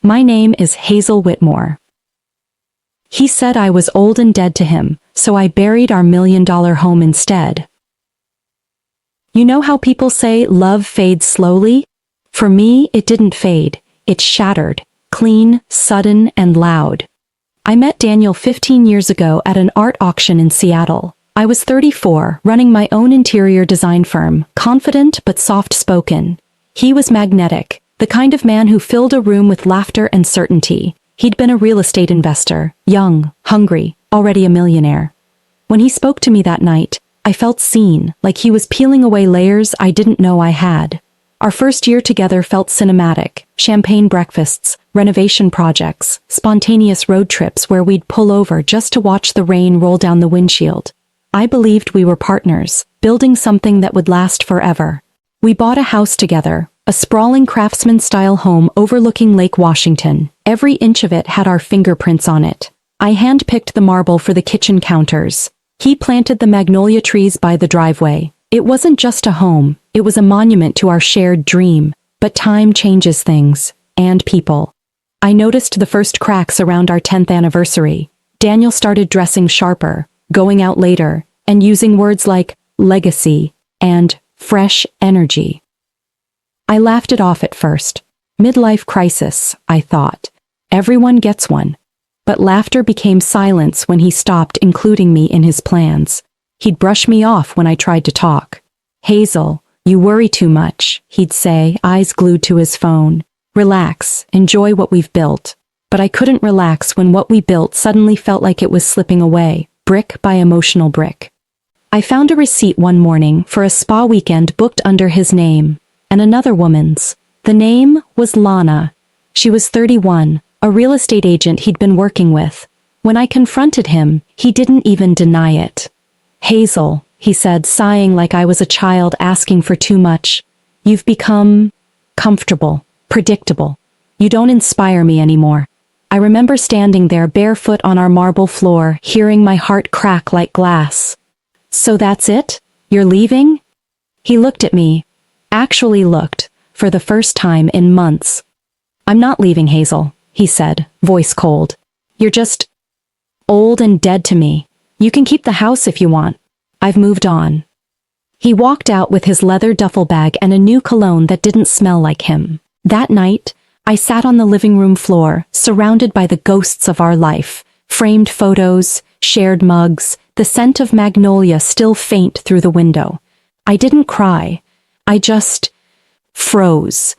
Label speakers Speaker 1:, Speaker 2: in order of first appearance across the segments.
Speaker 1: My name is Hazel Whitmore. He said I was old and dead to him, so I buried our $1 million home instead. You know how people say love fades slowly? For me, it didn't fade, it shattered, clean, sudden, and loud. I met Daniel 15 years ago at an art auction in Seattle. I was 34, running my own interior design firm, confident but soft-spoken. He was magnetic, the kind of man who filled a room with laughter and certainty. He'd been a real estate investor, young, hungry, already a millionaire. When he spoke to me that night, I felt seen, like he was peeling away layers I didn't know I had. Our first year together felt cinematic: champagne breakfasts, renovation projects, spontaneous road trips where we'd pull over just to watch the rain roll down the windshield. I believed we were partners, building something that would last forever. We bought a house together, a sprawling craftsman-style home overlooking Lake Washington. Every inch of it had our fingerprints on it. I hand-picked the marble for the kitchen counters. He planted the magnolia trees by the driveway. It wasn't just a home, it was a monument to our shared dream. But time changes things, and people. I noticed the first cracks around our 10th anniversary. Daniel started dressing sharper, going out later, and using words like legacy and fresh energy. I laughed it off at first. Midlife crisis, I thought. Everyone gets one. But laughter became silence when he stopped including me in his plans. He'd brush me off when I tried to talk. Hazel, you worry too much, he'd say, eyes glued to his phone. Relax, enjoy what we've built. But I couldn't relax when what we built suddenly felt like it was slipping away, brick by emotional brick. I found a receipt one morning for a spa weekend booked under his name, and another woman's. The name was Lana. She was 31, a real estate agent he'd been working with. When I confronted him, he didn't even deny it. Hazel, he said, sighing like I was a child asking for too much. You've become comfortable, predictable. You don't inspire me anymore. I remember standing there barefoot on our marble floor, hearing my heart crack like glass. So that's it? You're leaving? He looked at me. Actually looked, for the first time in months. I'm not leaving, Hazel, he said, voice cold. You're just old and dead to me. You can keep the house if you want. I've moved on. He walked out with his leather duffel bag and a new cologne that didn't smell like him. That night, I sat on the living room floor, surrounded by the ghosts of our life, framed photos, shared mugs, the scent of magnolia still faint through the window. I didn't cry. I just froze,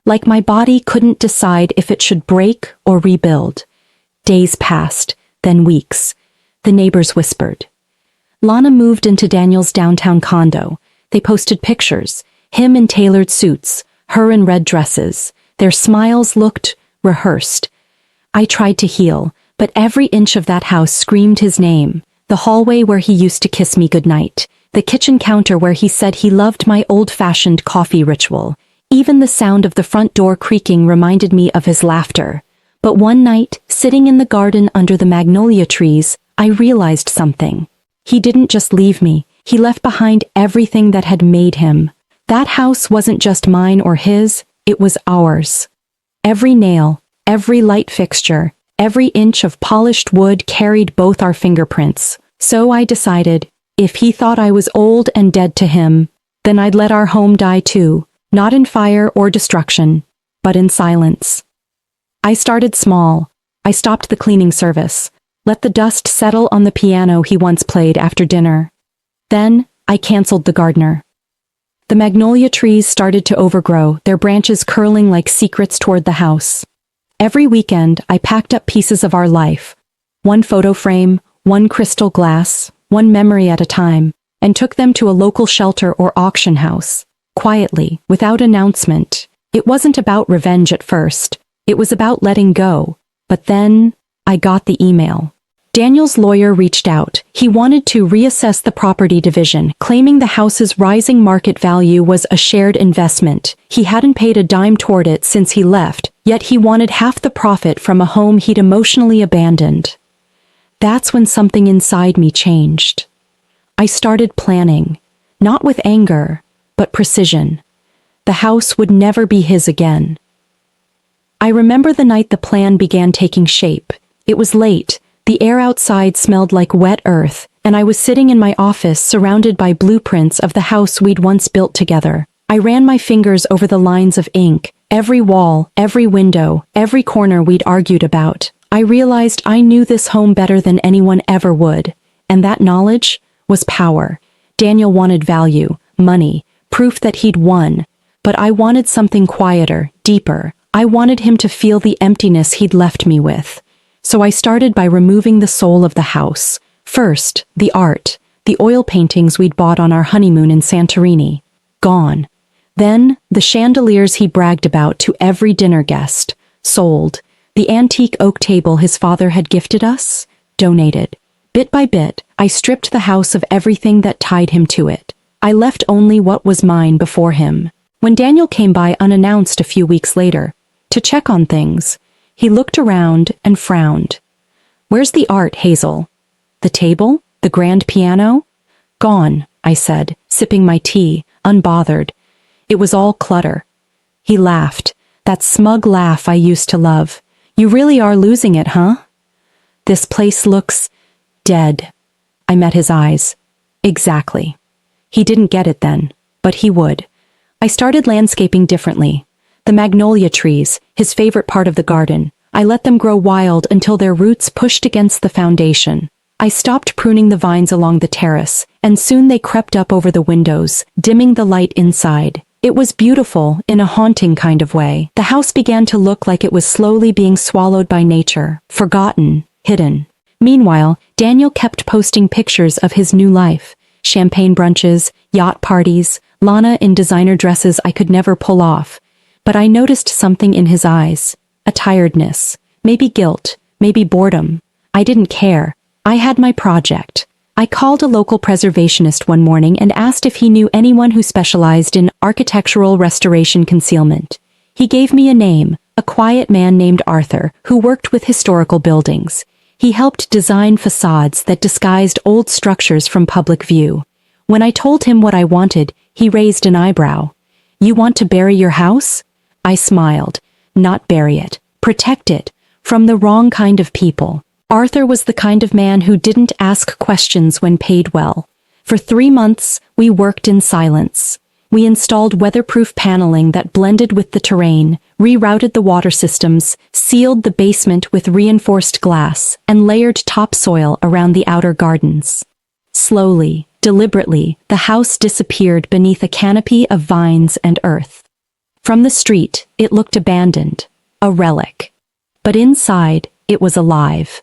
Speaker 1: like my body couldn't decide if it should break or rebuild. Days passed, then weeks. The neighbors whispered. Lana moved into Daniel's downtown condo. They posted pictures, him in tailored suits, her in red dresses. Their smiles looked rehearsed. I tried to heal, but every inch of that house screamed his name. The hallway where he used to kiss me goodnight. The kitchen counter where he said he loved my old-fashioned coffee ritual. Even the sound of the front door creaking reminded me of his laughter. But one night, sitting in the garden under the magnolia trees, I realized something. He didn't just leave me, he left behind everything that had made him. That house wasn't just mine or his, it was ours. Every nail, every light fixture, every inch of polished wood carried both our fingerprints. So I decided, if he thought I was old and dead to him, then I'd let our home die too, not in fire or destruction, but in silence. I started small. I stopped the cleaning service. Let the dust settle on the piano he once played after dinner. Then, I canceled the gardener. The magnolia trees started to overgrow, their branches curling like secrets toward the house. Every weekend, I packed up pieces of our life. One photo frame, one crystal glass, one memory at a time, and took them to a local shelter or auction house. Quietly, without announcement. It wasn't about revenge at first. It was about letting go. But then, I got the email. Daniel's lawyer reached out. He wanted to reassess the property division, claiming the house's rising market value was a shared investment. He hadn't paid a dime toward it since he left, yet he wanted half the profit from a home he'd emotionally abandoned. That's when something inside me changed. I started planning, not with anger, but precision. The house would never be his again. I remember the night the plan began taking shape. It was late, the air outside smelled like wet earth, and I was sitting in my office surrounded by blueprints of the house we'd once built together. I ran my fingers over the lines of ink, every wall, every window, every corner we'd argued about. I realized I knew this home better than anyone ever would, and that knowledge was power. Daniel wanted value, money, proof that he'd won, but I wanted something quieter, deeper. I wanted him to feel the emptiness he'd left me with. So I started by removing the soul of the house. First, the art, the oil paintings we'd bought on our honeymoon in Santorini. Gone. Then, the chandeliers he bragged about to every dinner guest. Sold. The antique oak table his father had gifted us. Donated. Bit by bit, I stripped the house of everything that tied him to it. I left only what was mine before him. When Daniel came by unannounced a few weeks later, to check on things, he looked around and frowned. "Where's the art, Hazel? The table? The grand piano?" "Gone," I said, sipping my tea, unbothered. It was all clutter. He laughed, that smug laugh I used to love. "You really are losing it, huh? This place looks dead." I met his eyes. Exactly. He didn't get it then, but he would. I started landscaping differently. The magnolia trees, his favorite part of the garden, I let them grow wild until their roots pushed against the foundation. I stopped pruning the vines along the terrace, and soon they crept up over the windows, dimming the light inside. It was beautiful, in a haunting kind of way. The house began to look like it was slowly being swallowed by nature, forgotten, hidden. Meanwhile, Daniel kept posting pictures of his new life. Champagne brunches, yacht parties, Lana in designer dresses I could never pull off. But I noticed something in his eyes. A tiredness. Maybe guilt. Maybe boredom. I didn't care. I had my project. I called a local preservationist one morning and asked if he knew anyone who specialized in architectural restoration concealment. He gave me a name, a quiet man named Arthur, who worked with historical buildings. He helped design facades that disguised old structures from public view. When I told him what I wanted, he raised an eyebrow. "You want to bury your house?" I smiled. "Not bury it. Protect it. From the wrong kind of people." Arthur was the kind of man who didn't ask questions when paid well. For 3 months, we worked in silence. We installed weatherproof paneling that blended with the terrain, rerouted the water systems, sealed the basement with reinforced glass, and layered topsoil around the outer gardens. Slowly, deliberately, the house disappeared beneath a canopy of vines and earth. From the street, it looked abandoned, a relic. But inside, it was alive.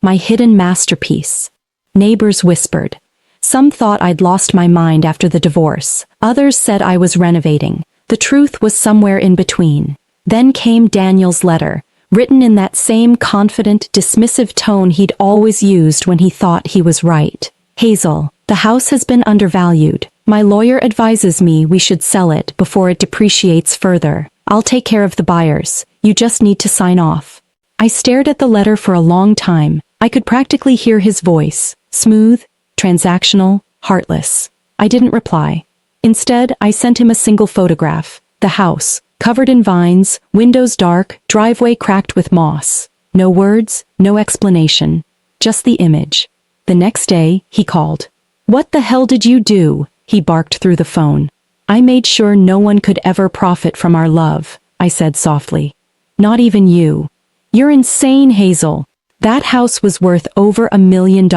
Speaker 1: My hidden masterpiece. Neighbors whispered. Some thought I'd lost my mind after the divorce. Others said I was renovating. The truth was somewhere in between. Then came Daniel's letter, written in that same confident, dismissive tone he'd always used when he thought he was right. "Hazel, the house has been undervalued. My lawyer advises me we should sell it before it depreciates further. I'll take care of the buyers. You just need to sign off." I stared at the letter for a long time. I could practically hear his voice, smooth, transactional, heartless. I didn't reply. Instead, I sent him a single photograph. The house, covered in vines, windows dark, driveway cracked with moss. No words, no explanation. Just the image. The next day, he called. "What the hell did you do?" he barked through the phone. "I made sure no one could ever profit from our love," I said softly. "Not even you. You're insane, Hazel. That house was worth over $1 million.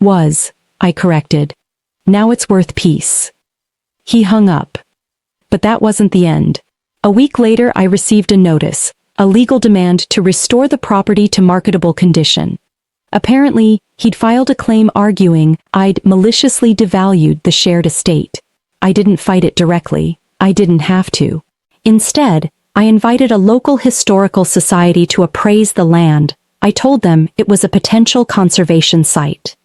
Speaker 1: Was, I corrected. Now it's worth peace." He hung up. But that wasn't the end. A week later I received a notice, a legal demand to restore the property to marketable condition. Apparently, he'd filed a claim arguing I'd maliciously devalued the shared estate. I didn't fight it directly. I didn't have to. Instead, I invited a local historical society to appraise the land. I told them it was a potential conservation site.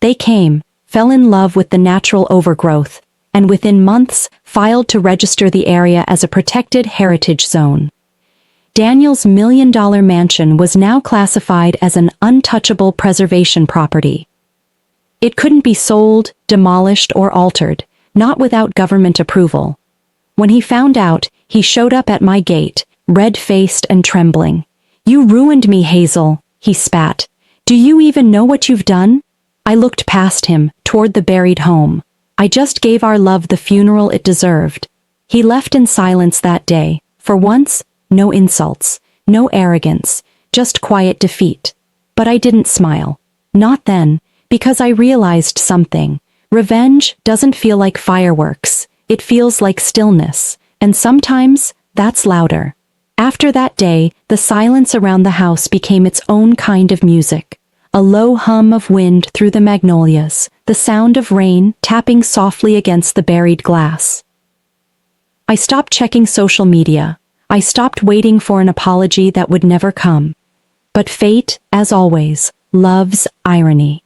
Speaker 1: They came, fell in love with the natural overgrowth, and within months filed to register the area as a protected heritage zone. Daniel's $1 million mansion was now classified as an untouchable preservation property. It couldn't be sold, demolished, or altered, not without government approval. When he found out, he showed up at my gate, red-faced and trembling. "You ruined me, Hazel," he spat. "Do you even know what you've done?" I looked past him, toward the buried home. "I just gave our love the funeral it deserved." He left in silence that day. For once, no insults, no arrogance, just quiet defeat. But I didn't smile. Not then, because I realized something. Revenge doesn't feel like fireworks. It feels like stillness, and sometimes that's louder. After that day, the silence around the house became its own kind of music. A low hum of wind through the magnolias, the sound of rain tapping softly against the buried glass. I stopped checking social media. I stopped waiting for an apology that would never come. But fate, as always, loves irony.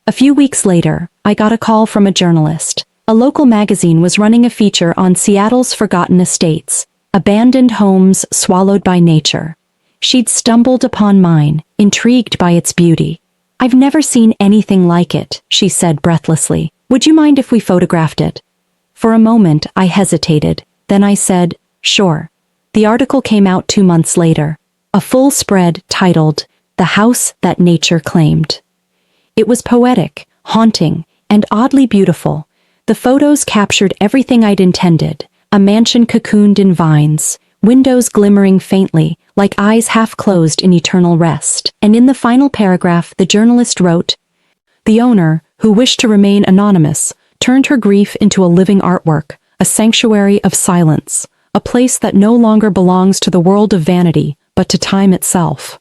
Speaker 1: A few weeks later, I got a call from a journalist. A local magazine was running a feature on Seattle's forgotten estates, abandoned homes swallowed by nature. She'd stumbled upon mine, intrigued by its beauty. "I've never seen anything like it," she said breathlessly. "Would you mind if we photographed it?" For a moment, I hesitated. Then I said, "Sure." The article came out 2 months later. A full spread titled, "The House That Nature Claimed." It was poetic, haunting, and oddly beautiful. The photos captured everything I'd intended: a mansion cocooned in vines, windows glimmering faintly, like eyes half closed in eternal rest. And in the final paragraph, the journalist wrote, "The owner, who wished to remain anonymous, turned her grief into a living artwork, a sanctuary of silence, a place that no longer belongs to the world of vanity, but to time itself."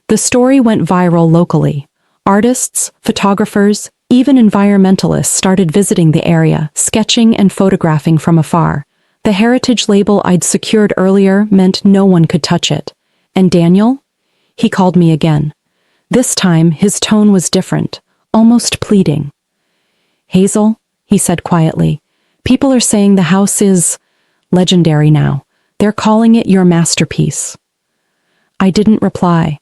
Speaker 1: The story went viral locally. Artists, photographers, even environmentalists started visiting the area, sketching and photographing from afar. The heritage label I'd secured earlier meant no one could touch it. And Daniel? He called me again. This time, his tone was different, almost pleading. "Hazel," he said quietly, "people are saying the house is legendary now. They're calling it your masterpiece." I didn't reply.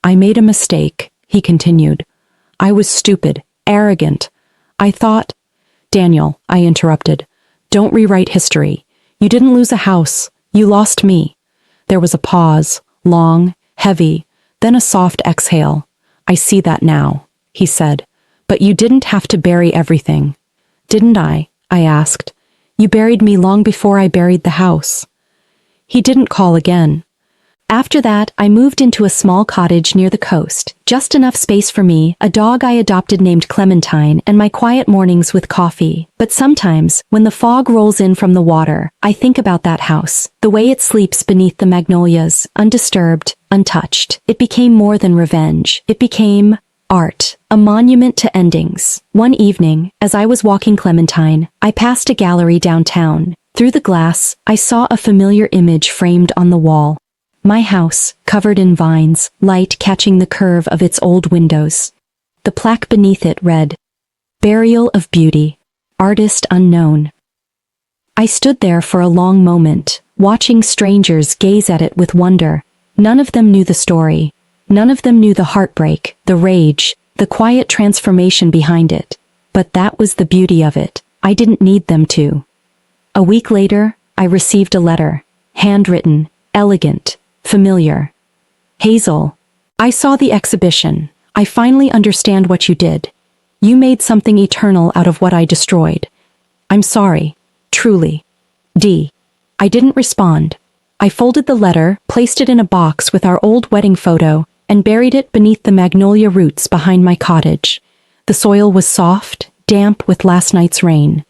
Speaker 1: "I made a mistake," he continued. "I was stupid, arrogant. I thought—" "Daniel," I interrupted, "don't rewrite history. You didn't lose a house. You lost me." There was a pause, long, heavy, then a soft exhale. "I see that now," he said. "But you didn't have to bury everything." "Didn't I?" I asked. "You buried me long before I buried the house." He didn't call again. After that, I moved into a small cottage near the coast, just enough space for me, a dog I adopted named Clementine, and my quiet mornings with coffee. But sometimes, when the fog rolls in from the water, I think about that house, the way it sleeps beneath the magnolias, undisturbed, untouched. It became more than revenge. It became art, a monument to endings. One evening, as I was walking Clementine, I passed a gallery downtown. Through the glass, I saw a familiar image framed on the wall. My house, covered in vines, light catching the curve of its old windows. The plaque beneath it read, "Burial of Beauty, Artist Unknown." I stood there for a long moment, watching strangers gaze at it with wonder. None of them knew the story. None of them knew the heartbreak, the rage, the quiet transformation behind it. But that was the beauty of it. I didn't need them to. A week later, I received a letter, handwritten, elegant, familiar. "Hazel, I saw the exhibition. I finally understand what you did. You made something eternal out of what I destroyed. I'm sorry, truly. D." I didn't respond. I folded the letter, placed it in a box with our old wedding photo, and buried it beneath the magnolia roots behind my cottage. The soil was soft, damp with last night's rain.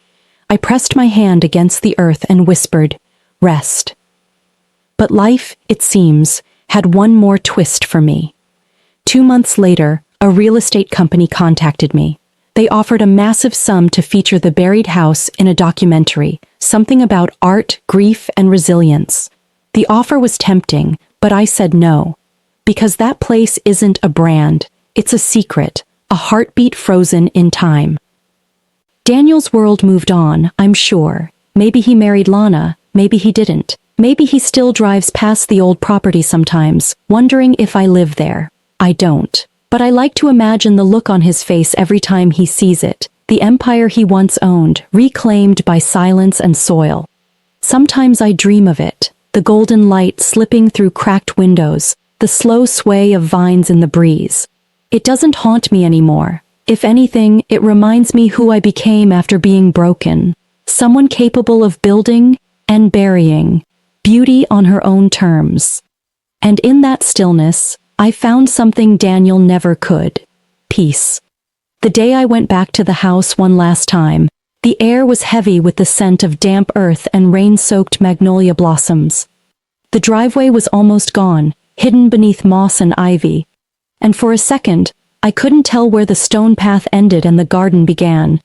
Speaker 1: I pressed my hand against the earth and whispered, "Rest." But life, it seems, had one more twist for me. 2 months later, a real estate company contacted me. They offered a massive sum to feature the buried house in a documentary, something about art, grief, and resilience. The offer was tempting, but I said no. Because that place isn't a brand, it's a secret, a heartbeat frozen in time. Daniel's world moved on, I'm sure. Maybe he married Lana, maybe he didn't. Maybe he still drives past the old property sometimes, wondering if I live there. I don't. But I like to imagine the look on his face every time he sees it, the empire he once owned, reclaimed by silence and soil. Sometimes I dream of it, the golden light slipping through cracked windows, the slow sway of vines in the breeze. It doesn't haunt me anymore. If anything, it reminds me who I became after being broken. Someone capable of building and burying beauty on her own terms. And in that stillness, I found something Daniel never could: peace. The day I went back to the house one last time, the air was heavy with the scent of damp earth and rain-soaked magnolia blossoms. The driveway was almost gone, hidden beneath moss and ivy, and for a second, I couldn't tell where the stone path ended and the garden began.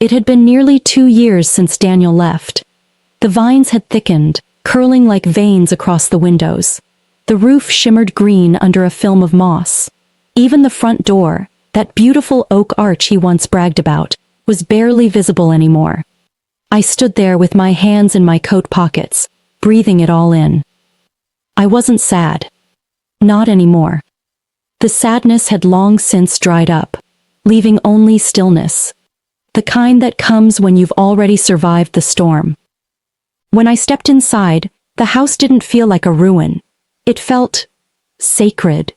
Speaker 1: It had been nearly 2 years since Daniel left. The vines had thickened, curling like veins across the windows. The roof shimmered green under a film of moss. Even the front door, that beautiful oak arch he once bragged about, was barely visible anymore. I stood there with my hands in my coat pockets, breathing it all in. I wasn't sad. Not anymore. The sadness had long since dried up, leaving only stillness. The kind that comes when you've already survived the storm. When I stepped inside, the house didn't feel like a ruin. It felt sacred.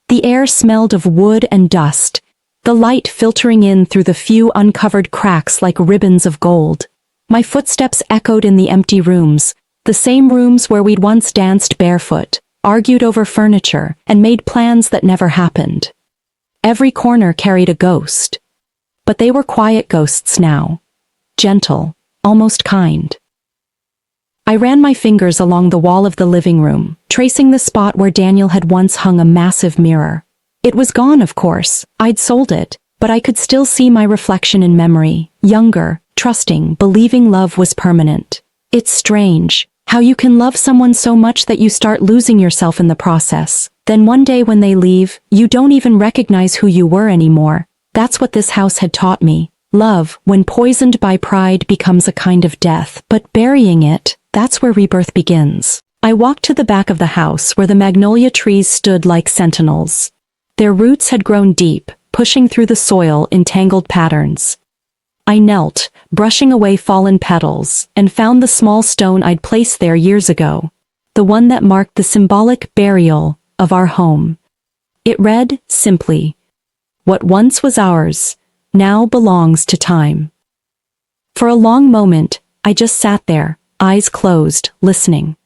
Speaker 1: The air smelled of wood and dust, the light filtering in through the few uncovered cracks like ribbons of gold. My footsteps echoed in the empty rooms, the same rooms where we'd once danced barefoot, argued over furniture, and made plans that never happened. Every corner carried a ghost. But they were quiet ghosts now. Gentle, almost kind. I ran my fingers along the wall of the living room, tracing the spot where Daniel had once hung a massive mirror. It was gone, of course. I'd sold it, but I could still see my reflection in memory, younger, trusting, believing love was permanent. It's strange how you can love someone so much that you start losing yourself in the process. Then one day when they leave, you don't even recognize who you were anymore. That's what this house had taught me. Love, when poisoned by pride, becomes a kind of death, but burying it, that's where rebirth begins. I walked to the back of the house where the magnolia trees stood like sentinels. Their roots had grown deep, pushing through the soil in tangled patterns. I knelt, brushing away fallen petals, and found the small stone I'd placed there years ago, the one that marked the symbolic burial of our home. It read, simply, "What once was ours, now belongs to time." For a long moment, I just sat there, eyes closed, listening.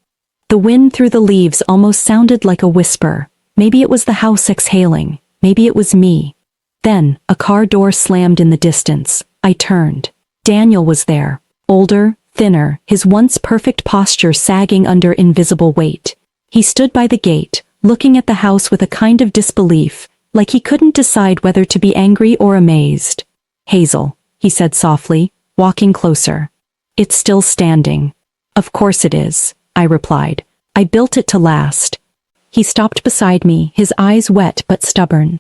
Speaker 1: The wind through the leaves almost sounded like a whisper. Maybe it was the house exhaling, maybe it was me. Then, a car door slammed in the distance. I turned. Daniel was there, older, thinner, his once perfect posture sagging under invisible weight. He stood by the gate, looking at the house with a kind of disbelief, like he couldn't decide whether to be angry or amazed. "Hazel," he said softly, walking closer. "It's still standing." "Of course it is," I replied. "I built it to last." He stopped beside me, his eyes wet but stubborn.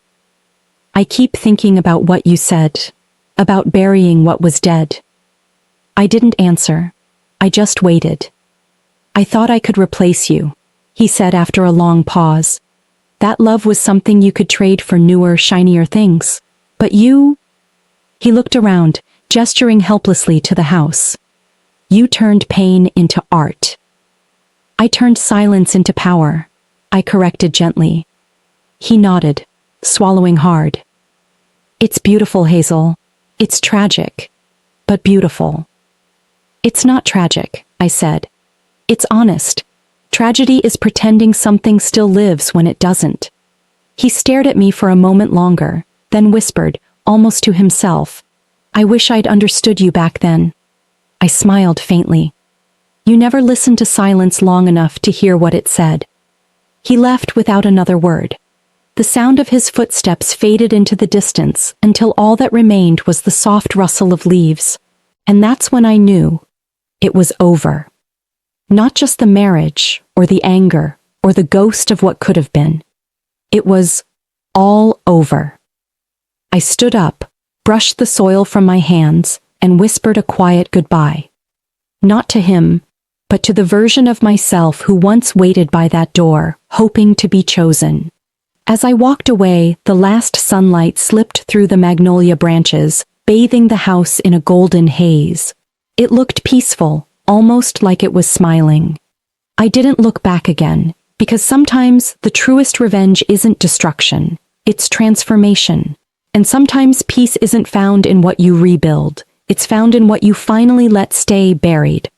Speaker 1: "I keep thinking about what you said, about burying what was dead." I didn't answer. I just waited. "I thought I could replace you," he said after a long pause. "That love was something you could trade for newer, shinier things. But you—" He looked around, gesturing helplessly to the house. "You turned pain into art." "I turned silence into power," I corrected gently. He nodded, swallowing hard. "It's beautiful, Hazel. It's tragic, but beautiful." "It's not tragic," I said. "It's honest. Tragedy is pretending something still lives when it doesn't." He stared at me for a moment longer, then whispered, almost to himself, "I wish I'd understood you back then." I smiled faintly. You never listened to silence long enough to hear what it said. He left without another word. The sound of his footsteps faded into the distance until all that remained was the soft rustle of leaves. And that's when I knew it was over. Not just the marriage, or the anger, or the ghost of what could have been. It was all over. I stood up, brushed the soil from my hands, and whispered a quiet goodbye. Not to him, but to the version of myself who once waited by that door, hoping to be chosen. As I walked away, the last sunlight slipped through the magnolia branches, bathing the house in a golden haze. It looked peaceful, almost like it was smiling. I didn't look back again, because sometimes the truest revenge isn't destruction, it's transformation. And sometimes peace isn't found in what you rebuild, it's found in what you finally let stay buried.